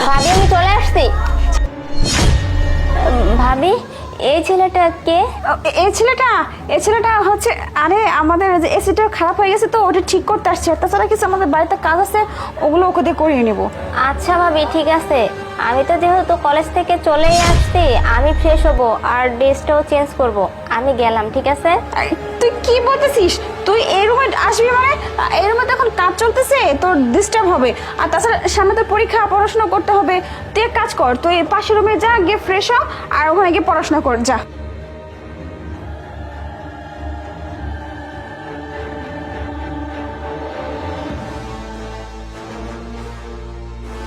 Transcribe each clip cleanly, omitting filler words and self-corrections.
ভাবি আমি চলে আসছি। ভাবি এই ছেলেটা কে? এই ছেলেটা হচ্ছে, আরে আমাদের যে এসিটা খারাপ হয়ে গেছে তো ওটা ঠিক করতে আসছে। তাছাড়া কিছু আমাদের বাড়িতে কাজ আছে, ওগুলো ওকে দিয়ে করিয়ে নেবো। আচ্ছা ভাবি ঠিক আছে, আমি তো যেহেতু কলেজ থেকে চলেই আসছি, আমি ফ্রেশ হব আর ড্রেসটাও চেঞ্জ করব। আমি গেলাম, ঠিক আছে? তুই কি বলতেছিস? তুই এই রুমে আসবি মানে? এই রুমে তো এখন কাজ চলতেছে, তোর ডিস্টার্ব হবে। আর তাছাড়া সামনে তো পরীক্ষা, পড়াশোনা করতে হবে। তুই এক কাজ কর, তুই পাশের রুমে যা, গিয়ে ফ্রেশ হ আর ওখানে গিয়ে পড়াশোনা কর, যা।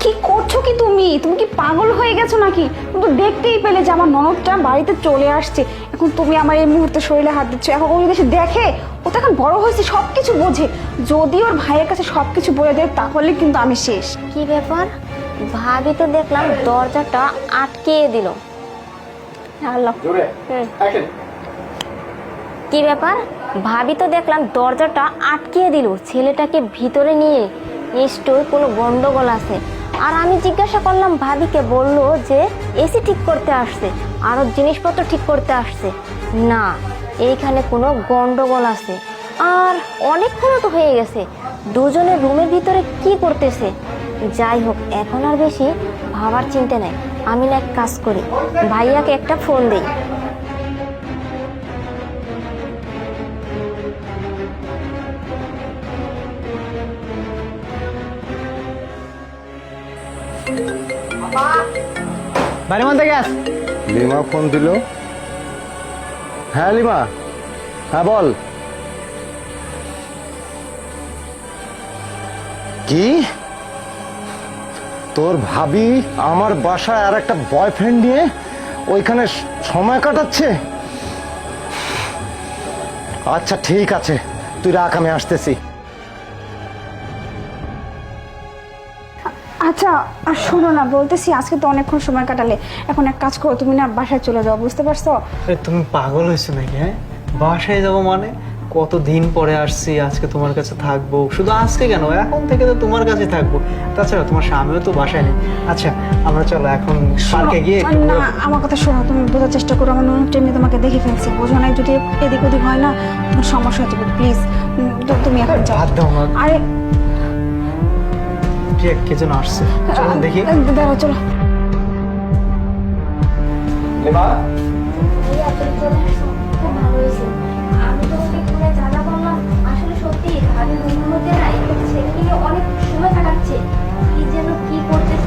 কি করছো কি তুমি? তুমি কি পাগল হয়ে গেছো নাকি? তুমি তো দেখতেই পেলে যে আমার ননদটা বাড়িতে চলে আসছে। এখন তুমি আমার এই মুহূর্তে শরীরে হাত দিচ্ছ। এখন ও যদি এসে দেখে, ও তো এখন বড় হয়েছে, সবকিছু বোঝে। যদি ওর ভাইয়ের কাছে সবকিছু বলে দেয় তাহলে কিন্তু আমি শেষ। কি ব্যাপার? ভাবি তো দেখলাম দরজাটা আটকে দিল। আল্লাহ। কি ব্যাপার? ভাবি তো দেখলাম দরজাটা আটকে দিল। ছেলেটাকে ভিতরে নিয়ে নিশ্চয়ই কোনো গন্ডগোল আছে। আর আমি জিজ্ঞাসা করলাম ভাবিকে, বলল যে এসি ঠিক করতে আসছে, আরো জিনিসপত্র ঠিক করতে আসছে। না, এইখানে কোনো গন্ডগোল আছে। আর অনেকক্ষণ তো হয়ে গেছে, দুজনের রুমের ভিতরে কি করতেছে? যাই হোক, এখন আর বেশি ভাবার চিন্তা নেই। আমি না এক কাজ করি, ভাইয়াকে একটা ফোন দিই। বাড়ির মধ্যে গ্যাস। লিমা ফোন দিল। হ্যাঁ লিমা, হ্যাঁ বল। কি? তোর ভাবি আমার বাসায় আর একটা বয়ফ্রেন্ড নিয়ে ওইখানে সময় কাটাচ্ছে? আচ্ছা ঠিক আছে, তুই রাখ, আমি আসতেছি। আচ্ছা, আর শোনো না, বলতেছি আজকে তো অনেকক্ষণ সময় কাটালে, এখন এক কাজ করো, তুমি না বাসায় চলে যাও, বুঝতে পারছো? তুমি পাগল হয়েছো নাকি? হ্যাঁ, বাসায় যাবো মানে? কতদিন পরে আসছি, আজকে তোমার কাছে থাকবো। শুধু আজকে কেন, এখন থেকে তো তোমার কাছে থাকবো। তাছাড়া তোমার স্বামীও তো বাসায় নেই। আচ্ছা আমরা চলো এখন পার্কে গিয়ে একটু না, ঘোরাঘুরি। আমার কথা শোনো, তুমি বোঝার চেষ্টা করো। আমার ননদ টেনে তোমাকে দেখে ফেলছি, বোঝো না? যদি এদিক ওদিক হয় না, তোমার সমস্যা হয়ে যাবে। প্লিজ তুমি এখন যাও। বাদ দাও না, আরে কে যেন আসছে, চলো দেখি। দেখো, চলো। লিমা, ভাইয়া তুমি চলে আসছো, খুব ভালো হয়েছে। আমি তোমাকে ঘুরে জানা বললাম, আসলে সত্যি ভাবি রুমের মধ্যে না একটা ছেলে নিয়ে অনেক সময় কাটাচ্ছে। কি যেন কি করতেছে